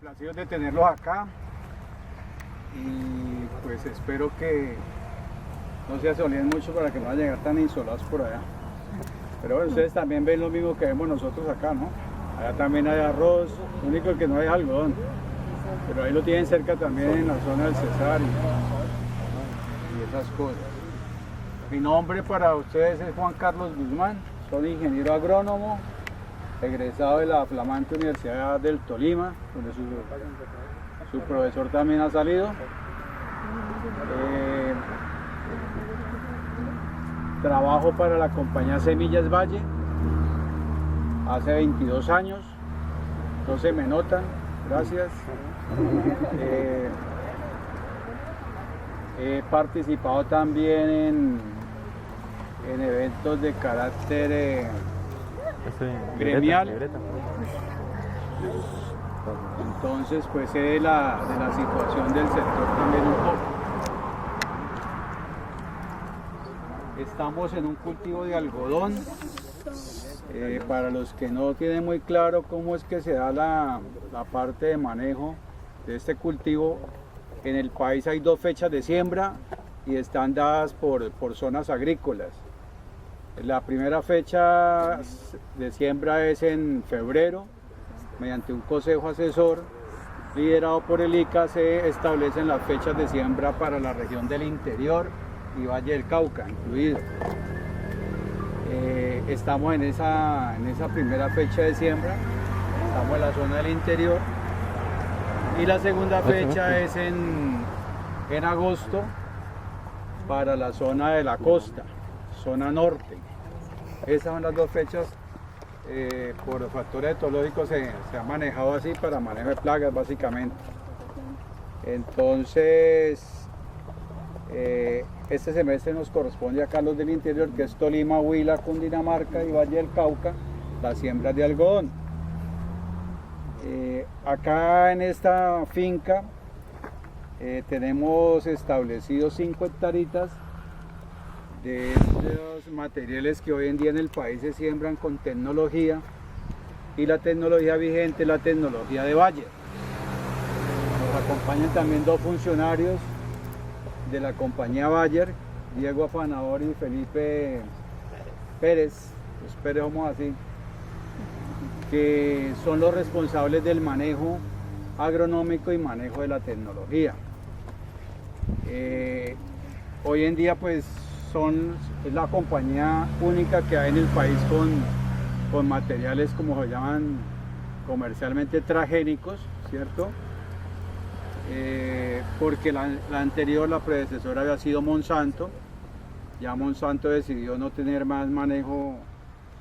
Complacidos de tenerlos acá y pues espero que no se asoleen mucho para que no vayan a llegar tan insolados por allá. Pero bueno, ustedes también ven lo mismo que vemos nosotros acá, ¿no? Allá también hay arroz, lo único que no hay es algodón. Pero ahí lo tienen cerca también en la zona del Cesar y esas cosas. Mi nombre para ustedes es Juan Carlos Guzmán, soy ingeniero agrónomo, egresado de la flamante Universidad del Tolima, donde su profesor también ha salido. Trabajo para la compañía Semillas Valle hace 22 años, no se me notan, gracias. He participado también en eventos de carácter gremial. Entonces pues sé de la situación del sector también un poco. Estamos en un cultivo de algodón. Para los que no tienen muy claro cómo es que se da la parte de manejo de este cultivo, en el país hay dos fechas de siembra y están dadas por zonas agrícolas. La primera fecha de siembra es en febrero, mediante un consejo asesor liderado por el ICA se establecen las fechas de siembra para la región del interior y Valle del Cauca incluido. Estamos en esa primera fecha de siembra, estamos en la zona del interior y la segunda fecha es en agosto para la zona de la costa, zona norte. Esas son las dos fechas, por factores etológicos se ha manejado así para manejo de plagas básicamente. Entonces este semestre nos corresponde acá a los del interior, que es Tolima, Huila, Cundinamarca y Valle del Cauca, las siembras de algodón. Acá en esta finca tenemos establecidos 5 hectáreas de estos materiales que hoy en día en el país se siembran con tecnología, y la tecnología vigente es la tecnología de Bayer. Nos acompañan también dos funcionarios de la compañía Bayer, Diego Afanador y Felipe Pérez, los Pérez somos así, que son los responsables del manejo agronómico y manejo de la tecnología. Hoy en día pues es la compañía única que hay en el país con materiales, como se llaman comercialmente, transgénicos, ¿cierto? Porque la anterior, la predecesora, había sido Monsanto. Ya Monsanto decidió no tener más manejo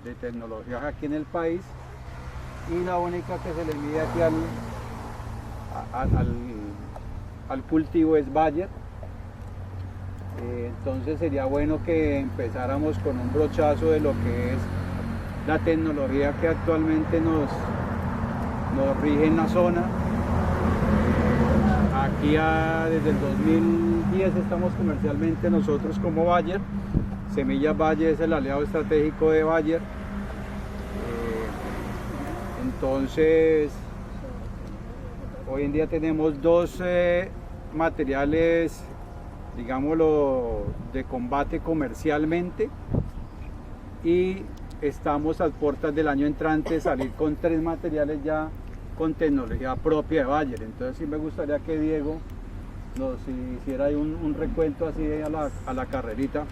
de tecnologías aquí en el país, y la única que se le mide aquí al cultivo es Bayer. Entonces sería bueno que empezáramos con un brochazo de lo que es la tecnología que actualmente nos rige en la zona. Aquí desde el 2010 estamos comercialmente nosotros como Bayer. Semillas Valle es el aliado estratégico de Bayer. Entonces, hoy en día tenemos dos materiales, digámoslo, de combate comercialmente, y estamos a puertas del año entrante salir con 3 materiales ya con tecnología propia de Bayer. Entonces sí me gustaría que Diego nos hiciera ahí un recuento así a la carrerita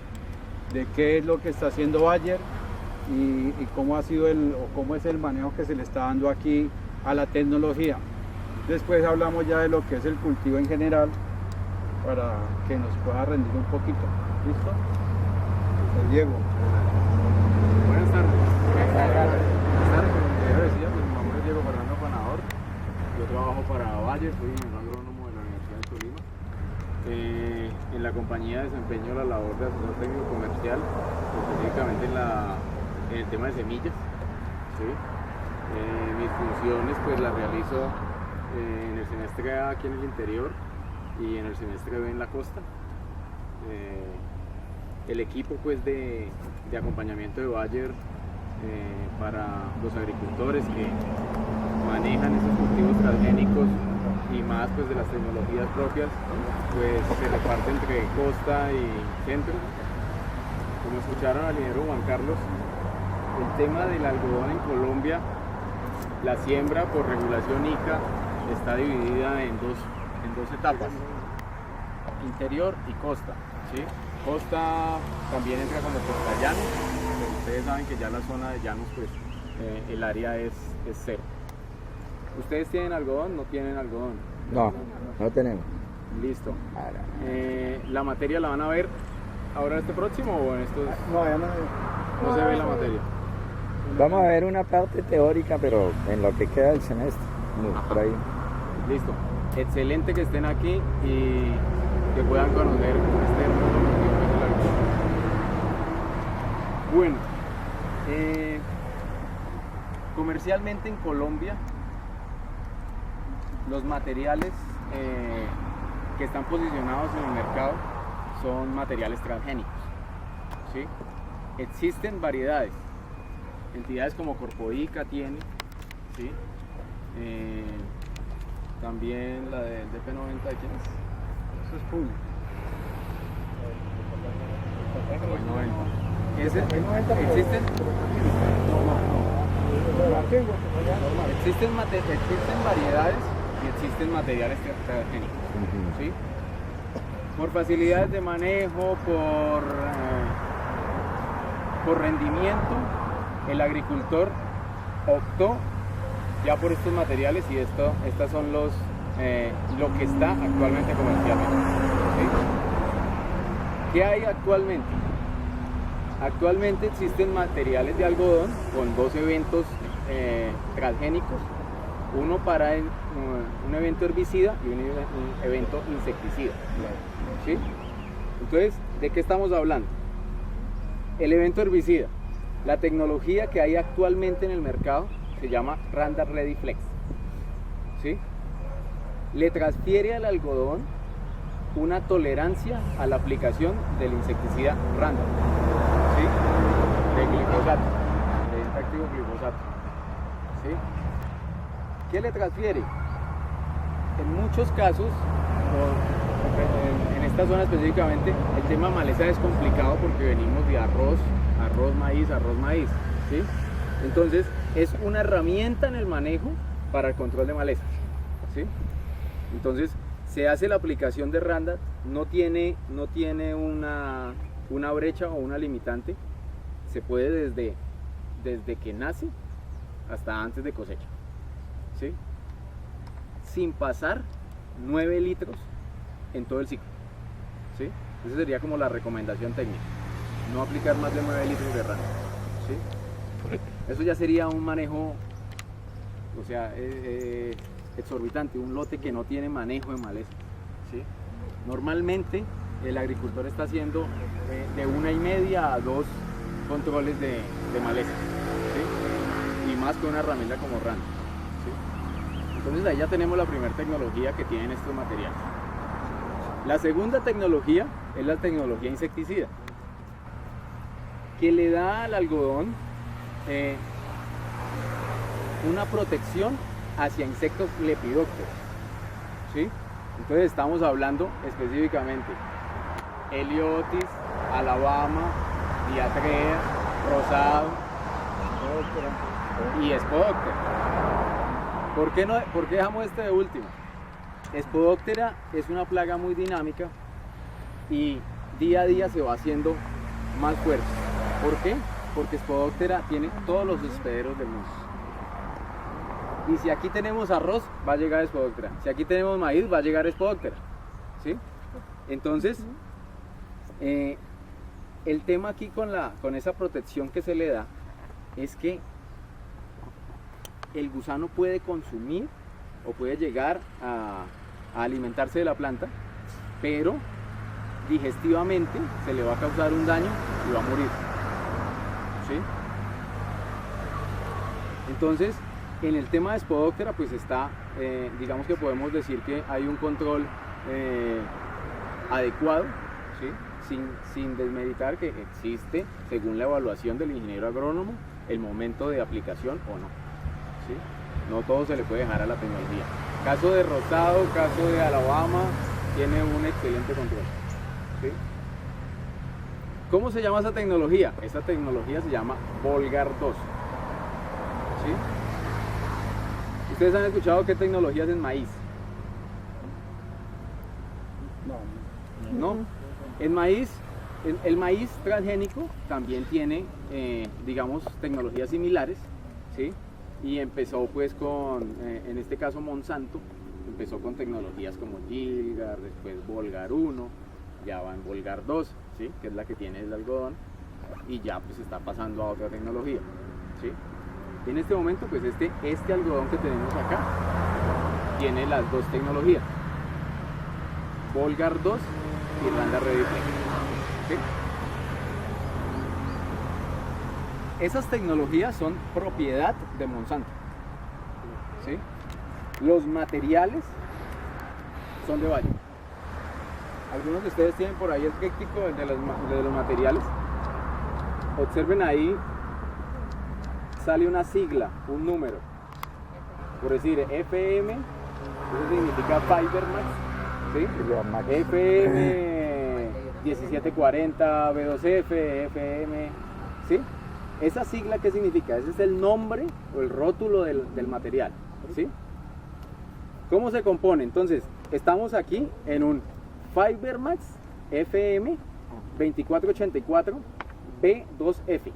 de qué es lo que está haciendo Bayer y cómo ha sido cómo es el manejo que se le está dando aquí a la tecnología. Después hablamos ya de lo que es el cultivo en general para que nos pueda rendir un poquito. ¿Listo? Pues Diego. Buenas tardes. Buenas tardes. Como ya decía, pues mi nombre es Diego Fernando Afanador. Yo trabajo para Bayer, soy ingeniero agrónomo de la Universidad de Tolima. En la compañía desempeño la labor de asesor técnico comercial, específicamente en el tema de semillas. ¿Sí? Mis funciones pues las realizo en el semestre aquí en el interior y en el semestre en la costa. El equipo pues de acompañamiento de Bayer para los agricultores que manejan esos cultivos transgénicos y más pues de las tecnologías propias, pues se reparte entre costa y centro. Como escucharon al ingeniero Juan Carlos, el tema del algodón en Colombia, la siembra por regulación ICA está dividida en dos etapas, interior y costa, ¿sí? Costa también entra como costa llano, pero ustedes saben que ya la zona de llanos pues el área es cero. ¿Ustedes tienen algodón? ¿No tienen algodón? No, no tenemos. Listo. ¿La materia la van a ver ahora este próximo o en estos? No, ya no. No se ve la materia. Vamos a ver una parte teórica, pero en lo que queda del semestre. Por ahí. Listo. Excelente que estén aquí y que puedan conocer este hermoso cultivo que es el algodón. Bueno, comercialmente en Colombia, los materiales que están posicionados en el mercado son materiales transgénicos, ¿sí? Existen variedades, entidades como Corpoica tiene, ¿sí? También la del DP90, ¿de quién es? Eso es público. ¿Existen? Existen variedades y existen materiales transgénicos, ¿sí? Por facilidades de manejo, por rendimiento, el agricultor optó ya por estos materiales y estas son lo que está actualmente comercialmente, ¿sí? ¿Qué hay actualmente? Actualmente existen materiales de algodón con dos eventos transgénicos, uno para un evento herbicida y un evento insecticida, ¿sí? Entonces, ¿de qué estamos hablando? El evento herbicida, la tecnología que hay actualmente en el mercado se llama Roundup Ready Flex, ¿sí? Le transfiere al algodón una tolerancia a la aplicación del insecticida Roundup, ¿sí? De glifosato, de activo glifosato, ¿sí? ¿Qué le transfiere? En muchos casos, en esta zona específicamente, el tema maleza es complicado porque venimos de arroz, maíz, ¿sí? Entonces, es una herramienta en el manejo para el control de malezas, ¿sí? Entonces, se hace la aplicación de Roundup, no tiene una brecha o una limitante, se puede desde que nace hasta antes de cosecha, ¿sí? Sin pasar 9 litros en todo el ciclo, ¿sí? Esa sería como la recomendación técnica, no aplicar más de 9 litros de Roundup, ¿sí? Eso ya sería un manejo, o sea, exorbitante, un lote que no tiene manejo de maleza, ¿sí? Normalmente el agricultor está haciendo de 1,5 a 2 controles de maleza, ¿sí? Y más con una herramienta como Roundup, ¿sí? Entonces ahí ya tenemos la primera tecnología que tienen estos materiales. La segunda tecnología es la tecnología insecticida, que le da al algodón una protección hacia insectos lepidópteros, ¿sí? Entonces estamos hablando específicamente Heliotis, Alabama, Diatrea, Rosado y Spodoptera. ¿Por qué dejamos este de último? Spodoptera es una plaga muy dinámica y día a día se va haciendo más fuerte. ¿Por qué? Porque Spodoptera tiene todos los hospederos del mundo. Y si aquí tenemos arroz, va a llegar Spodoptera. Si aquí tenemos maíz, va a llegar Spodoptera, ¿sí? Entonces, el tema aquí con esa protección que se le da es que el gusano puede consumir o puede llegar a alimentarse de la planta, pero digestivamente se le va a causar un daño y va a morir, ¿sí? Entonces, en el tema de Spodoptera, pues está, digamos que podemos decir que hay un control adecuado, ¿sí? Sin desmeditar que existe, según la evaluación del ingeniero agrónomo, el momento de aplicación o no. ¿Sí? No todo se le puede dejar a la tecnología. Caso de Rosado, caso de Alabama, tiene un excelente control. ¿Sí? ¿Cómo se llama esa tecnología? Esa tecnología se llama Volgar 2. ¿Sí? ¿Ustedes han escuchado qué tecnología es en maíz? No. En maíz, el maíz transgénico también tiene, digamos, tecnologías similares, ¿sí? Y empezó pues con, en este caso Monsanto, empezó con tecnologías como Gilgar, después Volgar 1, ya va en Volgar 2, ¿sí? Que es la que tiene el algodón, y ya pues está pasando a otra tecnología, ¿sí? En este momento pues este algodón que tenemos acá tiene las dos tecnologías, Volgar 2 y Randall Ready Flex, ¿sí? Esas tecnologías son propiedad de Monsanto, ¿sí? Los materiales son de Bayer. Algunos de ustedes tienen por ahí el tríptico de los materiales. Observen ahí, sale una sigla, un número. Por decir FM, eso significa Fibermax, ¿sí? FM 1740 B2F, FM, ¿sí? Esa sigla, ¿qué significa? Ese es el nombre o el rótulo del material, ¿sí? ¿Cómo se compone? Entonces, estamos aquí en un Fibermax FM 2484 B2F.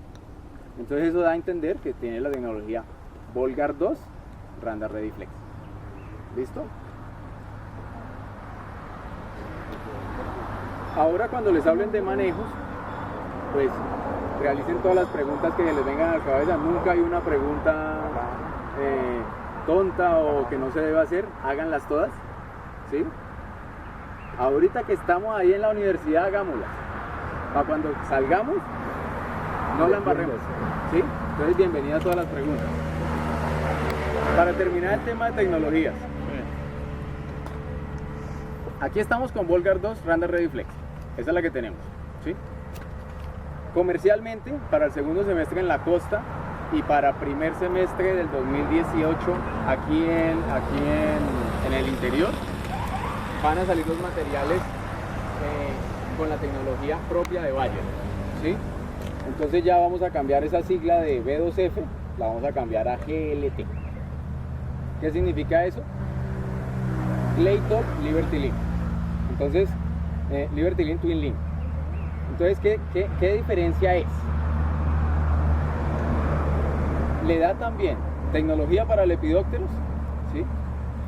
Entonces eso da a entender que tiene la tecnología Volgar 2 Randall Ready Flex. ¿Listo? Ahora cuando les hablen de manejos, pues realicen todas las preguntas que les vengan a la cabeza. Nunca hay una pregunta tonta o que no se deba hacer, háganlas todas, ¿sí? Ahorita que estamos ahí en la universidad, hagámoslas. Para cuando salgamos, no la embarremos, ¿sí? Entonces, bienvenidas a todas las preguntas. Para terminar el tema de tecnologías, aquí estamos con Volgar 2 Randall Ready Flex. Esa es la que tenemos, ¿sí? Comercialmente, para el segundo semestre en la costa y para primer semestre del 2018 aquí en el interior, van a salir los materiales con la tecnología propia de Bayer, ¿sí? Entonces ya vamos a cambiar esa sigla de B2F, la vamos a cambiar a GLT. ¿Qué significa eso? Clay Top Liberty Link. Entonces, Liberty Link Twin Link. Entonces, ¿qué diferencia es? Le da también tecnología para lepidópteros, ¿sí?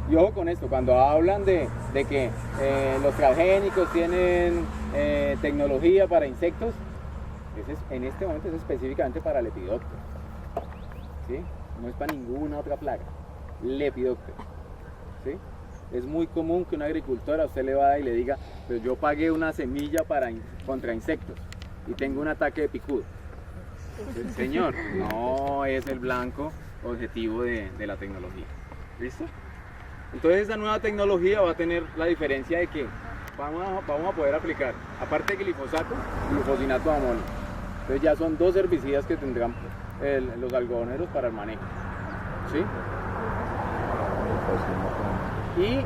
Y ojo con esto, cuando hablan de que los transgénicos tienen tecnología para insectos, en este momento es específicamente para lepidópteros, ¿sí? No es para ninguna otra plaga, lepidópteros, ¿sí? Es muy común que un agricultor a usted le vaya y le diga, pues yo pagué una semilla contra insectos y tengo un ataque de picudo. Señor, no es el blanco objetivo de la tecnología. ¿Listo? Entonces esa nueva tecnología va a tener la diferencia de que vamos a poder aplicar, aparte de glifosato, glufosinato de amonio. Entonces ya son dos herbicidas que tendrán los algodoneros para el manejo, ¿sí? Y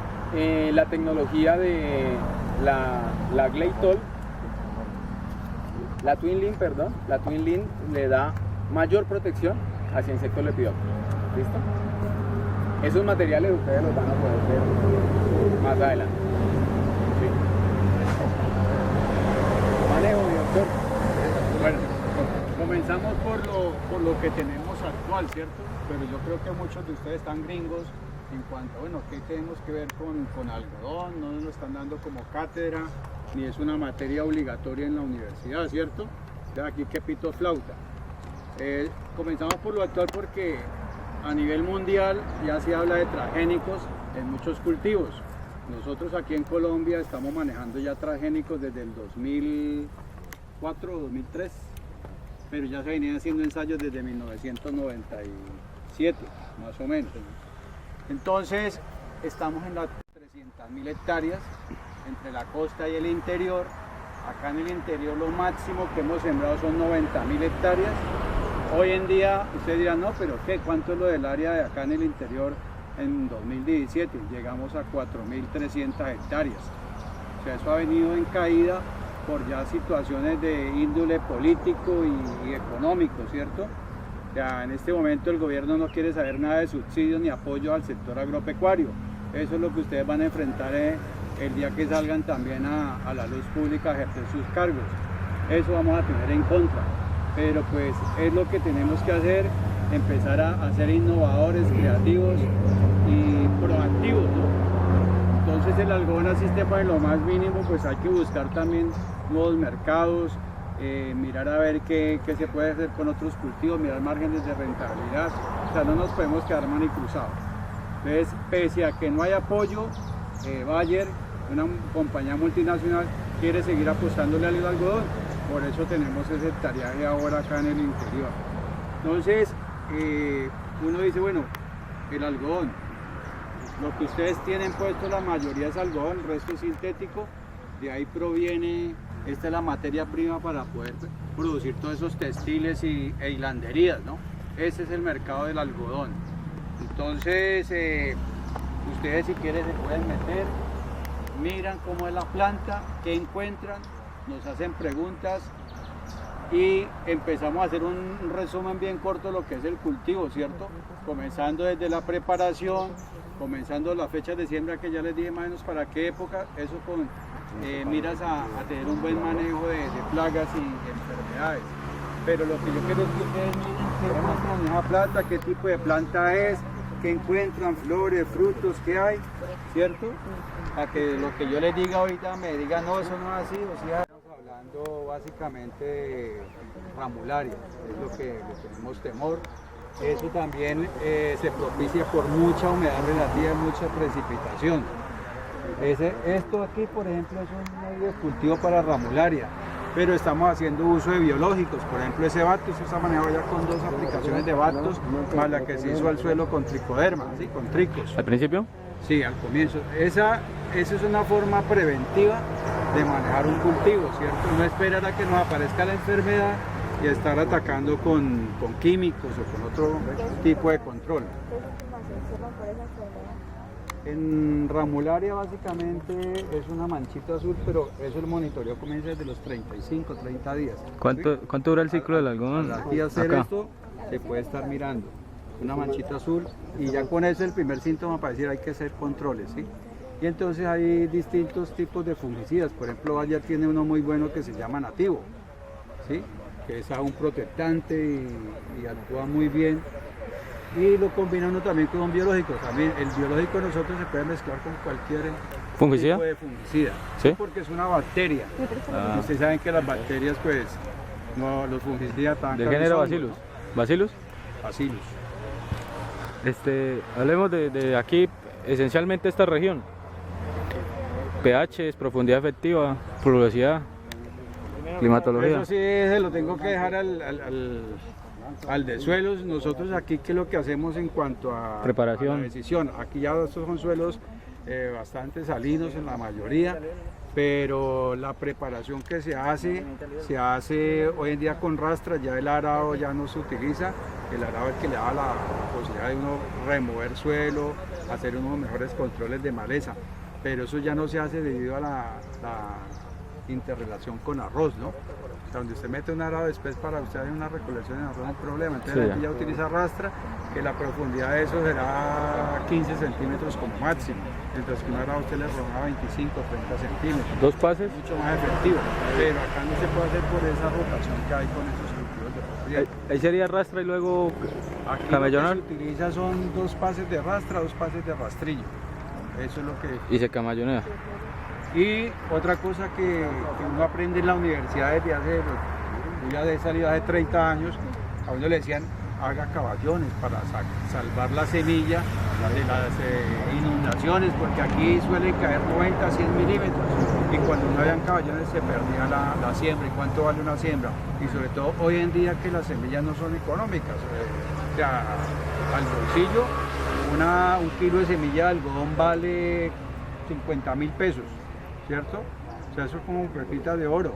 la tecnología de la Glade la Twin Link le da mayor protección hacia insectos lepidópteros. ¿Listo? Esos materiales ustedes los van a poder ver más adelante. ¿Sí? Manejo, doctor. Bueno, comenzamos por lo que tenemos actual, ¿cierto? Pero yo creo que muchos de ustedes están gringos en cuanto, bueno, ¿qué tenemos que ver con algodón? No nos lo están dando como cátedra, ni es una materia obligatoria en la universidad, ¿cierto? Entonces aquí que pito flauta. Comenzamos por lo actual porque a nivel mundial ya se habla de transgénicos en muchos cultivos. Nosotros aquí en Colombia estamos manejando ya transgénicos desde el 2004 o 2003, pero ya se venían haciendo ensayos desde 1997, más o menos. Entonces, estamos en las 300.000 hectáreas entre la costa y el interior. Acá en el interior lo máximo que hemos sembrado son 90.000 hectáreas hoy en día ustedes dirán, no, pero ¿qué? ¿Cuánto es lo del área de acá en el interior en 2017? Llegamos a 4.300 hectáreas. O sea, eso ha venido en caída por ya situaciones de índole político y económico, ¿cierto? Ya en este momento el gobierno no quiere saber nada de subsidios ni apoyo al sector agropecuario. Eso es lo que ustedes van a enfrentar el día que salgan también a la luz pública a ejercer sus cargos. Eso vamos a tener en contra. Pero pues es lo que tenemos que hacer, empezar a ser innovadores, creativos y proactivos, ¿no? Entonces el algodón así esté para lo más mínimo, pues hay que buscar también nuevos mercados, mirar a ver qué se puede hacer con otros cultivos, mirar márgenes de rentabilidad, o sea, no nos podemos quedar manicruzados. Entonces, pese a que no hay apoyo, Bayer, una compañía multinacional, quiere seguir apostándole al algodón, por eso tenemos ese hectareaje ahora acá en el interior. Entonces, uno dice, bueno, el algodón, lo que ustedes tienen puesto la mayoría es algodón, el resto es sintético, de ahí proviene, esta es la materia prima para poder producir todos esos textiles e hilanderías, ¿no? Ese es el mercado del algodón. Entonces, ustedes si quieren se pueden meter, miran cómo es la planta, qué encuentran, nos hacen preguntas y empezamos a hacer un resumen bien corto de lo que es el cultivo, ¿cierto? Comenzando desde la preparación, comenzando las fechas de siembra que ya les dije más o menos para qué época, eso con miras a tener un buen manejo de plagas y enfermedades. Pero lo que yo quiero es que ustedes miren qué encuentran en esa planta, qué tipo de planta es, qué encuentran, flores, frutos, qué hay, ¿cierto? A que lo que yo les diga ahorita me digan, no, eso no es así, o sea, estamos hablando básicamente de ramularia, es lo que le tenemos temor. Eso también se propicia por mucha humedad relativa y mucha precipitación. Esto aquí, por ejemplo, es un medio de cultivo para ramularia, pero estamos haciendo uso de biológicos. Por ejemplo, ese Bactus se está manejado ya con 2 aplicaciones de Bactus, más la que se hizo al suelo con tricoderma, ¿sí? Con tricos. ¿Al principio? Sí, al comienzo. Esa es una forma preventiva de manejar un cultivo, ¿cierto? No esperar a que nos aparezca la enfermedad y estar atacando con químicos o con otro tipo de control. En ramularia básicamente es una manchita azul, pero eso el monitoreo comienza desde los 35, 30 días. ¿Cuánto dura el ciclo del algodón? Al hacer Acá. esto se puede estar mirando una manchita azul y ya con eso el primer síntoma para decir hay que hacer controles, ¿sí? Y entonces hay distintos tipos de fungicidas. Por ejemplo, Bayer tiene uno muy bueno que se llama Nativo, ¿sí? Que es un protectante y actúa muy bien. Y lo combina uno también con un biológico. También el biológico de nosotros se puede mezclar con cualquier ¿Fungicida? tipo de fungicida, ¿Sí? porque es una bacteria. Ah. Ustedes saben que las bacterias, pues, no, los fungicidas tan ¿Del género Bacillus? ¿Bacillus? Bacillus. Hablemos de aquí, esencialmente esta región. pH, profundidad efectiva, pluviosidad, climatología. Eso sí se lo tengo que dejar al de suelos. Nosotros aquí, ¿qué es lo que hacemos en cuanto a Preparación. a la decisión? Aquí ya estos son suelos bastante salinos en la mayoría, pero la preparación que se hace hoy en día con rastra. Ya el arado ya no se utiliza, el arado es el que le da la posibilidad de uno remover suelo, hacer unos mejores controles de maleza, pero eso ya no se hace debido a la interrelación con arroz, ¿no? O sea, donde usted mete un arado después para usted hacer una recolección de arroz no hay problema, entonces Sí, aquí ya utiliza rastra, que la profundidad de eso será 15 centímetros como máximo, mientras que un arado usted le roba 25 o 30 centímetros. 2 pases. Mucho más efectivo, pero acá no se puede hacer por esa rotación que hay con esos cultivos de profundidad. Ahí sería rastra y luego Aquí camellonal. lo que se utiliza son 2 pases de rastra, 2 pases de rastrillo. Eso es lo que... Y se camellonea. Y otra cosa que uno aprende en la universidad desde hace, yo ya he salido hace 30 años, a uno le decían haga caballones para salvar la semilla de las inundaciones, porque aquí suelen caer 90, 100 milímetros y cuando no habían caballones se perdía la siembra. ¿Y cuánto vale una siembra? Y sobre todo hoy en día que las semillas no son económicas, o sea, al bolsillo un kilo de semilla de algodón vale 50.000 pesos, ¿cierto? O sea, eso es como pepitas de oro.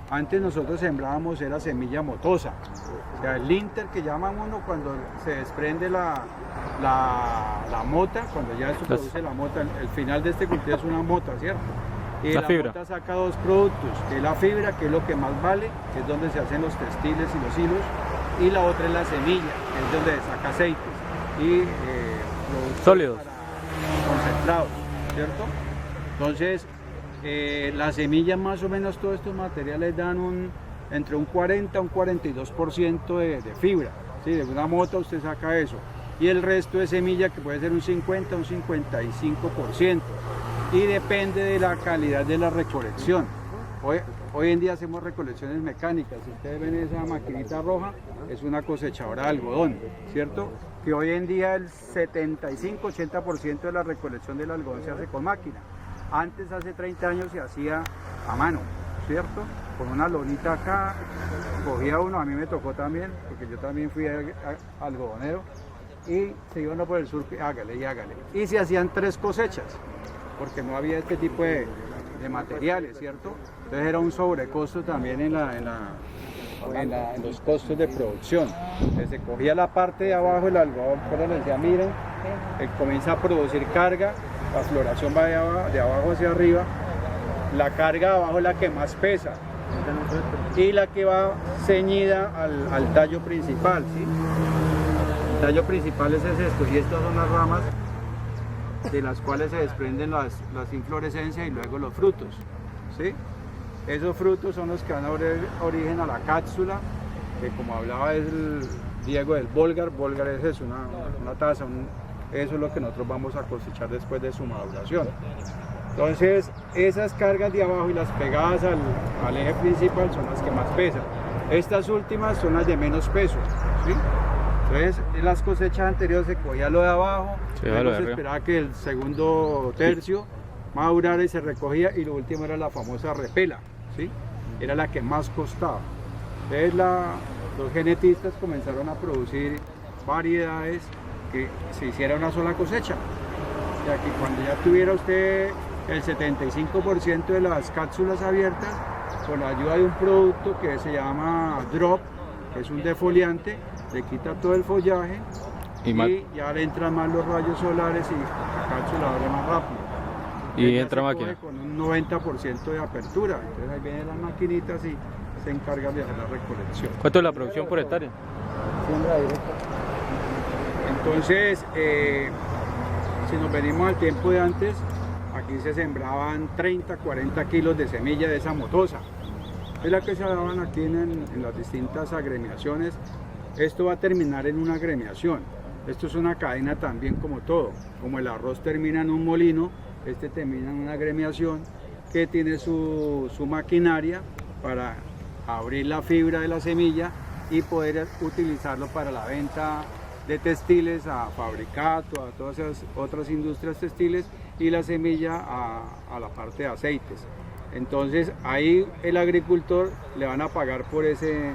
Antes nosotros sembrábamos era semilla motosa, o sea, el linter que llaman uno cuando se desprende la mota, cuando ya se produce la mota, el final de este cultivo es una mota, ¿cierto? Y La la fibra. mota saca dos productos, que es la fibra, que es lo que más vale, que es donde se hacen los textiles y los hilos, y la otra es la semilla, que es donde saca aceites y productos Sólidos. concentrados, ¿cierto? Entonces, las semillas más o menos todos estos materiales dan entre un 40 a un 42% de fibra, ¿sí? De una mota usted saca eso, y el resto de semilla que puede ser un 50 a un 55%, y depende de la calidad de la recolección. Hoy en día hacemos recolecciones mecánicas. Si ustedes ven esa maquinita roja, es una cosechadora de algodón, ¿cierto? Que hoy en día el 75-80% de la recolección del algodón se hace con máquina. Antes, hace 30 años, se hacía a mano, ¿cierto? Con una lonita acá, cogía uno, a mí me tocó también, porque yo también fui algodonero, y se iba uno por el sur, hágale y hágale. Y se hacían 3 cosechas, porque no había este tipo de materiales, ¿cierto? Entonces era un sobrecosto también en los costos de producción. Entonces se cogía la parte de abajo del algodón, pero les decía, miren, comienza a producir carga, la floración va de abajo hacia arriba, la carga de abajo es la que más pesa y la que va ceñida al tallo principal, ¿sí? El tallo principal es esto, y estas son las ramas de las cuales se desprenden las inflorescencias y luego los frutos, ¿sí? Esos frutos son los que dan origen a la cápsula, que como hablaba es el Diego del Bolgar. Bolgar es eso, una taza, eso es lo que nosotros vamos a cosechar después de su maduración. Entonces, esas cargas de abajo y las pegadas al eje principal son las que más pesan. Estas últimas son las de menos peso, ¿sí? Entonces, en las cosechas anteriores se cogía lo de abajo, Sí, luego lo de se arriba. esperaba que el segundo tercio madurara y se recogía, y lo último era la famosa repela, ¿sí? Era la que más costaba. Entonces los genetistas comenzaron a producir variedades que se hiciera una sola cosecha, ya que cuando ya tuviera usted el 75% de las cápsulas abiertas, con la ayuda de un producto que se llama Drop, que es un defoliante, le quita todo el follaje Y y ya le entran más los rayos solares y la cápsula abre más rápido. Y Ya entra se máquina. coge con un 90% de apertura, entonces ahí vienen las maquinitas y se encargan de hacer la recolección. ¿Cuánto es la producción por hectárea? Entonces, si nos venimos al tiempo de antes, aquí se sembraban 30, 40 kilos de semilla de esa motosa. Es la que se daban aquí en las distintas agremiaciones. Esto va a terminar en una agremiación. Esto es una cadena también como todo. Como el arroz termina en un molino, este termina en una agremiación que tiene su maquinaria para abrir la fibra de la semilla y poder utilizarlo para la venta de textiles a Fabricato, a todas esas otras industrias textiles, y la semilla a la parte de aceites. Entonces ahí el agricultor le van a pagar por ese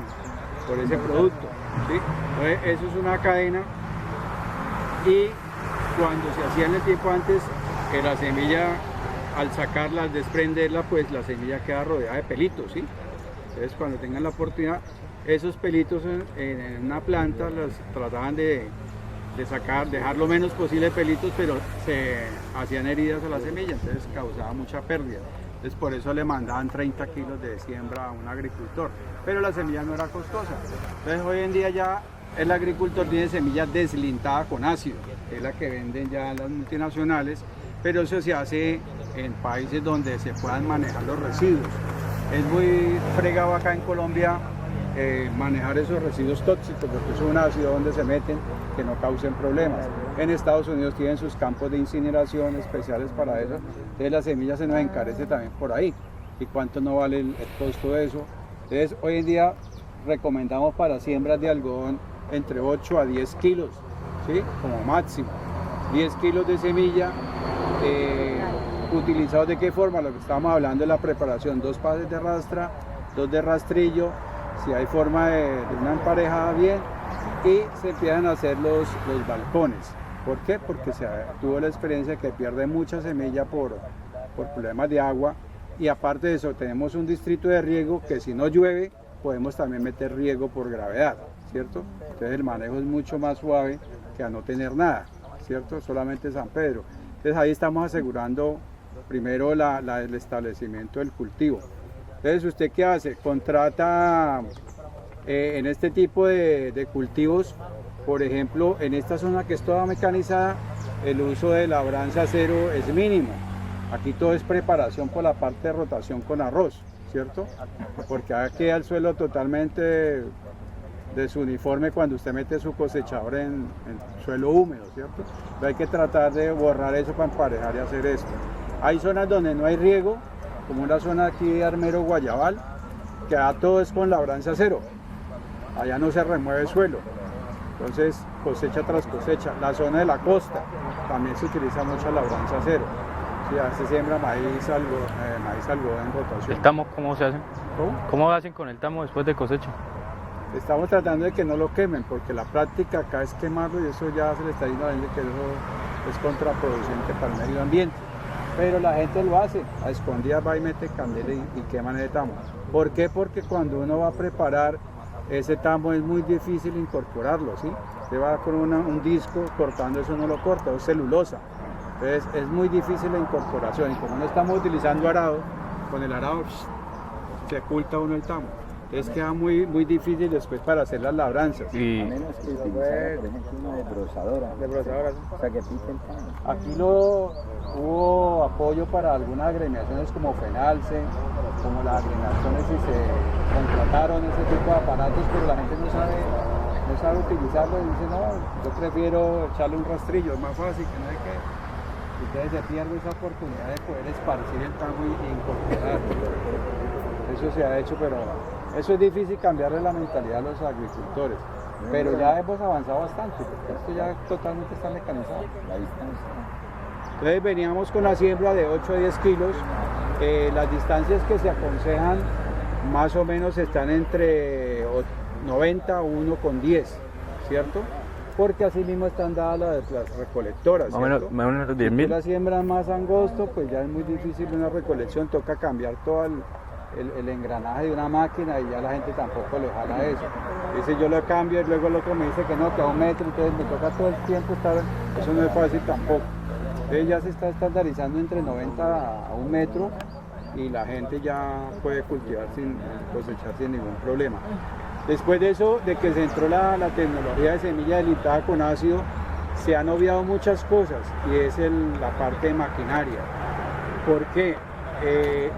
producto, ¿sí? Entonces eso es una cadena, y cuando se hacía en el tiempo antes, la semilla, al sacarla, al desprenderla, pues la semilla queda rodeada de pelitos, ¿sí? Entonces cuando tengan la oportunidad, esos pelitos en una planta los trataban de sacar, dejar lo menos posible pelitos, pero se hacían heridas a la semilla, entonces causaba mucha pérdida. Entonces por eso le mandaban 30 kilos de siembra a un agricultor, pero la semilla no era costosa. Entonces hoy en día ya el agricultor tiene semilla deslintada con ácido, que es la que venden ya las multinacionales, pero eso se hace en países donde se puedan manejar los residuos. Es muy fregado acá en Colombia manejar esos residuos tóxicos, porque es un ácido donde se meten que no causen problemas. En Estados Unidos tienen sus campos de incineración especiales para eso, entonces la semilla se nos encarece también por ahí. ¿Y cuánto no vale el costo de eso? Entonces hoy en día recomendamos para siembras de algodón entre 8 a 10 kilos, ¿sí? Como máximo. 10 kilos de semilla, utilizados de qué forma, lo que estábamos hablando de la preparación, 2 pases de rastra, 2 de rastrillo, si hay forma de una emparejada bien, y se empiezan a hacer los balcones. ¿Por qué? Porque se tuvo la experiencia que pierde mucha semilla por problemas de agua, y aparte de eso tenemos un distrito de riego que si no llueve podemos también meter riego por gravedad, ¿cierto? Entonces el manejo es mucho más suave que a no tener nada, ¿cierto? Solamente San Pedro. Entonces ahí estamos asegurando primero el establecimiento del cultivo. Entonces, ¿usted qué hace? Contrata en este tipo de cultivos, por ejemplo, en esta zona que es toda mecanizada, el uso de labranza cero es mínimo. Aquí todo es preparación por la parte de rotación con arroz, ¿cierto? Porque aquí queda el suelo totalmente desuniforme cuando usted mete su cosechador en suelo húmedo, ¿cierto? Pero hay que tratar de borrar eso para emparejar y hacer esto. Hay zonas donde no hay riego, como una zona aquí de Armero Guayabal, que todo es con labranza cero. Allá no se remueve el suelo. Entonces, cosecha tras cosecha. La zona de la costa también se utiliza mucha labranza cero. Sí, se siembra maíz algodón en rotación. ¿El tamo cómo se hace? ¿Cómo? ¿Cómo hacen con el tamo después de cosecha? Estamos tratando de que no lo quemen, porque la práctica acá es quemarlo y eso ya se le está diciendo a la gente que eso es contraproducente para el medio ambiente. Pero la gente lo hace, a escondidas va y mete candela y queman ese tamo. ¿Por qué? Porque cuando uno va a preparar ese tamo es muy difícil incorporarlo, ¿sí? Se va con un disco cortando, eso no lo corta, es celulosa. Entonces es muy difícil la incorporación y como no estamos utilizando arado, con el arado se oculta uno el tamo. Entonces queda muy difícil después para hacer las labranzas. A menos que utilizara, por ejemplo, una desbrozadora. Desbrozadora, sí. O sea, que pique el tamo. Aquí hubo apoyo para algunas agremiaciones como FENALCE, como las agremiaciones y se contrataron ese tipo de aparatos, pero la gente no sabe utilizarlo y dice, no, yo prefiero echarle un rastrillo, es más fácil, que no hay que... Entonces se pierde esa oportunidad de poder esparcir el tamo y incorporarlo. Eso se ha hecho, pero eso es difícil cambiarle la mentalidad a los agricultores. Pero ya hemos avanzado bastante, porque esto ya totalmente está mecanizado. La distancia. Entonces veníamos con la siembra de 8 a 10 kilos. Las distancias que se aconsejan más o menos están entre 90 a 1,10, ¿cierto? Porque así mismo están dadas las recolectoras, ¿cierto? Más o menos Si 10.000. la siembra más angosto, pues ya es muy difícil una recolección, toca cambiar todo el engranaje de una máquina y ya la gente tampoco le jala eso. Dice yo lo cambio y luego el otro me dice que no, que a 1 metro, entonces me toca todo el tiempo estar, eso no es fácil tampoco. Entonces ya se está estandarizando entre 90 a 1 metro y la gente ya puede cultivar sin cosechar sin ningún problema. Después de eso, de que se entró la tecnología de semilla delitada con ácido, se han obviado muchas cosas y es la parte de maquinaria. ¿Por qué?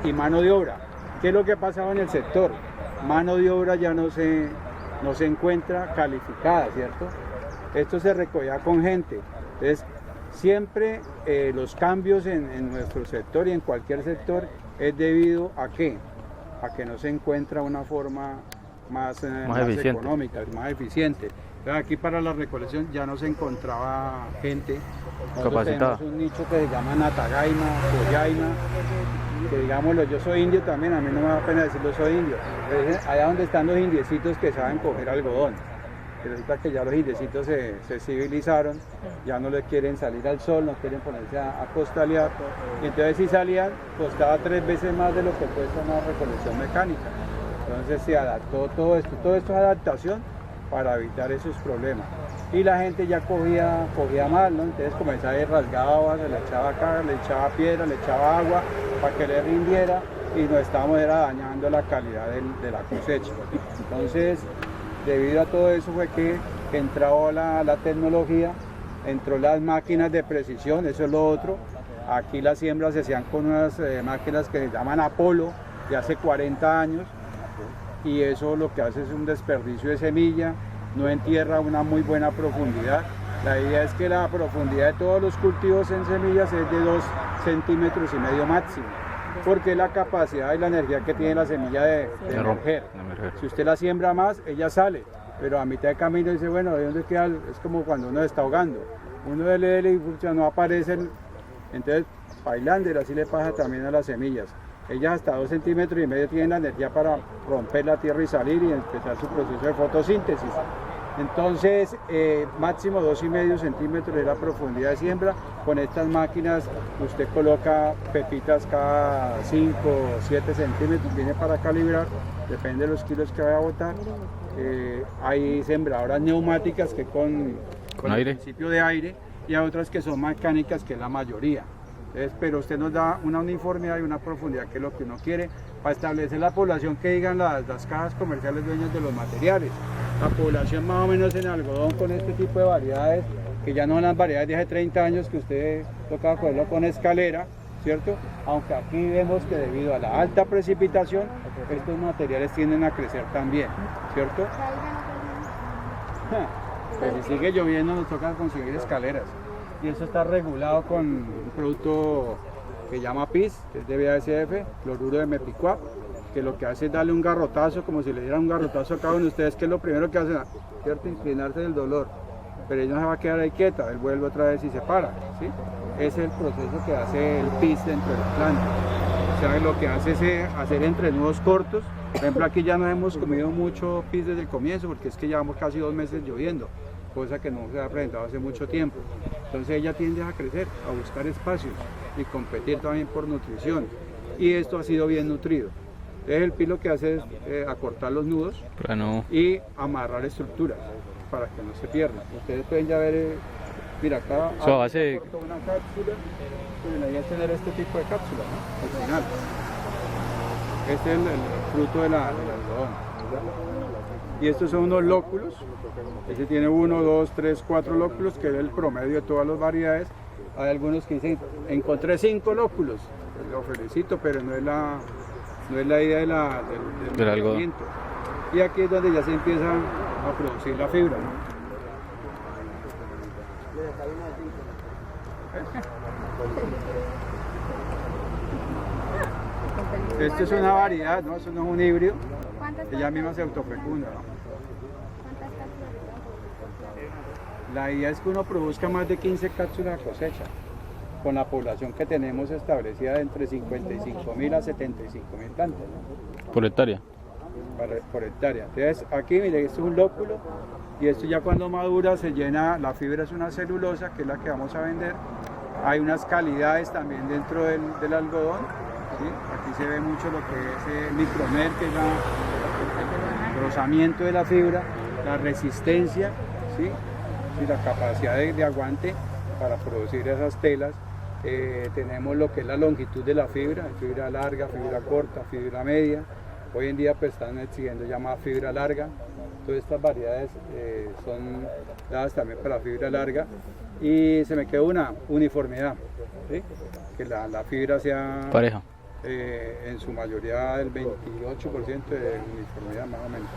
Y mano de obra. ¿Qué es lo que ha pasado en el sector? Mano de obra ya no se encuentra calificada, ¿cierto? Esto se recogía con gente. Entonces, siempre los cambios en nuestro sector y en cualquier sector es debido a ¿qué? A que no se encuentra una forma más económica, más eficiente. Entonces, aquí para la recolección ya no se encontraba gente. Nosotros capacitada. tenemos un nicho que se llama Natagaima, Coyaima, que digámoslo, yo soy indio también, a mí no me da pena decirlo, soy indio. Entonces, allá donde están los indiecitos que saben coger algodón. Pero ahorita que ya los indiecitos se civilizaron, ya no les quieren salir al sol, no quieren ponerse a costalear. Y entonces si salían, costaba 3 veces más de lo que cuesta una recolección mecánica. Entonces se adaptó todo esto es adaptación para evitar esos problemas. Y la gente ya cogía mal, ¿no? Entonces comenzaba a rasgaba, se le echaba acá, le echaba piedra, le echaba agua para que le rindiera y nos estábamos dañando la calidad de la cosecha. Entonces, debido a todo eso fue que entró la tecnología, entró las máquinas de precisión, eso es lo otro. Aquí las siembras se hacían con unas máquinas que se llaman Apolo de hace 40 años y eso lo que hace es un desperdicio de semilla, no entierra una muy buena profundidad. La idea es que la profundidad de todos los cultivos en semillas es de 2,5 centímetros máximo, porque es la capacidad y la energía que tiene la semilla de emerger. Si usted la siembra más, ella sale, pero a mitad de camino dice, bueno, ¿de dónde queda? Es como cuando uno está ahogando. Uno dele y no aparece, entonces Pailander así le pasa también a las semillas. Ellas hasta 2,5 centímetros tienen la energía para romper la tierra y salir y empezar su proceso de fotosíntesis. Entonces, máximo 2,5 centímetros es la profundidad de siembra. Con estas máquinas usted coloca pepitas cada 5 o 7 centímetros, viene para calibrar, depende de los kilos que vaya a botar. Hay sembradoras neumáticas que con aire. el principio de aire, y hay otras que son mecánicas, que es la mayoría. Entonces, pero usted nos da una uniformidad y una profundidad, que es lo que uno quiere, para establecer la población que digan las cajas comerciales dueñas de los materiales. La población más o menos en algodón con este tipo de variedades, que ya no son las variedades de hace 30 años que usted tocaba cogerlo con escalera, ¿cierto? Aunque aquí vemos que debido a la alta precipitación, estos materiales tienden a crecer también, ¿cierto? Pues si sigue lloviendo nos toca conseguir escaleras, y eso está regulado con un producto que llama PIS, que es de BASF, cloruro de mepicuap, que lo que hace es darle un garrotazo, como si le dieran un garrotazo a cada uno de ustedes, que es lo primero que hacen, ¿cierto? Inclinarse del dolor, pero ella no se va a quedar ahí quieta, él vuelve otra vez y se para, ¿sí? Ese es el proceso que hace el PIS dentro de la planta. O sea, lo que hace es hacer entrenudos cortos. Por ejemplo, aquí ya no hemos comido mucho PIS desde el comienzo, porque es que llevamos casi 2 meses lloviendo, cosa que no se ha presentado hace mucho tiempo. Entonces ella tiende a crecer, a buscar espacios y competir también por nutrición. Y esto ha sido bien nutrido. Entonces el PIS lo que hace es acortar los nudos y amarrar estructuras para que no se pierdan. Ustedes pueden ya ver, mira acá, corto una cápsula, pues la idea es tener este tipo de cápsula, ¿no? Al final. Este es el fruto del algodón. Y estos son unos lóculos. Este tiene 1, 2, 3, 4 lóculos, que es el promedio de todas las variedades. Hay algunos que dicen, encontré 5 lóculos. Pues lo felicito, pero no es la idea del algodón. Y aquí es donde ya se empieza a producir la fibra, ¿no? Esto es una variedad, ¿no? Eso no es un híbrido. Ella misma se autofecunda, ¿no? La idea es que uno produzca más de 15 cápsulas de cosecha, con la población que tenemos establecida de entre 55.000 a 75.000 plantas, ¿no? ¿Por hectárea? Por hectárea. Entonces aquí, mire, esto es un lóculo, y esto ya cuando madura se llena, la fibra es una celulosa, que es la que vamos a vender. Hay unas calidades también dentro del algodón, ¿sí? Aquí se ve mucho lo que es el micromer, que es el engrosamiento de la fibra, la resistencia, ¿sí? Y la capacidad de aguante para producir esas telas. Tenemos lo que es la longitud de la fibra larga, fibra corta, fibra media. Hoy en día pues están exigiendo ya más fibra larga. Todas estas variedades son dadas también para fibra larga. Y se me quedó una uniformidad, ¿sí? Que la fibra sea pareja. En su mayoría el 28% de uniformidad más o menos.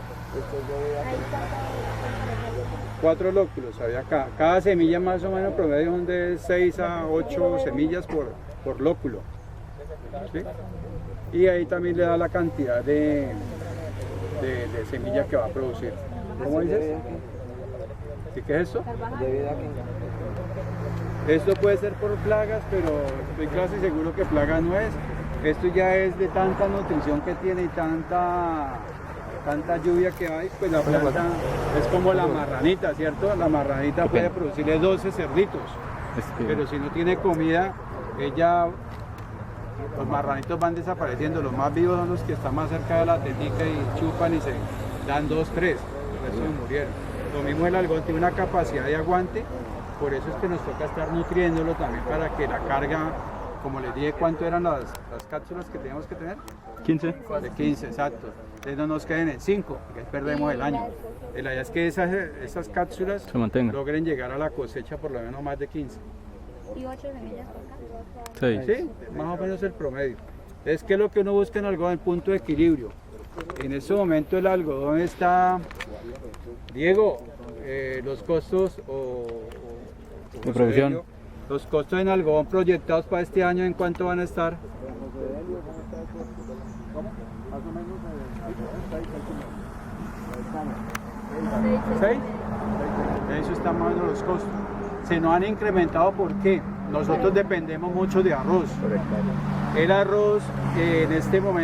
4 lóculos había acá. Cada semilla más o menos promedio son de 6 a 8 semillas por lóculo, ¿sí? Y ahí también le da la cantidad de semilla que va a producir. ¿Cómo dices? ¿Sí, qué es eso? Esto puede ser por plagas, pero estoy casi seguro que plaga no es. Esto ya es de tanta nutrición que tiene y tanta lluvia que hay, pues la planta es como la marranita, ¿cierto? La marranita puede producirle 12 cerditos, pero si no tiene comida, los marranitos van desapareciendo. Los más vivos son los que están más cerca de la tetica y chupan y se dan 2, 3, por eso murieron. Lo mismo el algodón tiene una capacidad de aguante, por eso es que nos toca estar nutriéndolo también para que la carga, como les dije, ¿cuánto eran las cápsulas que teníamos que tener? 15. De 15, exacto. Entonces no nos queden en 5, porque perdemos el año. La idea es que esas cápsulas se mantengan, logren llegar a la cosecha por lo menos más de 15. ¿Y 8 semillas por acá? 6. Sí, más o menos el promedio. Es que lo que uno busca en algodón es el punto de equilibrio. En este momento el algodón está, Diego, los costos de producción. Los costos en algodón proyectados para este año, ¿en cuánto van a estar? Más o menos 6. Eso están más o menos los costos. Se nos han incrementado, ¿por qué? Nosotros dependemos mucho de arroz. El arroz en este momento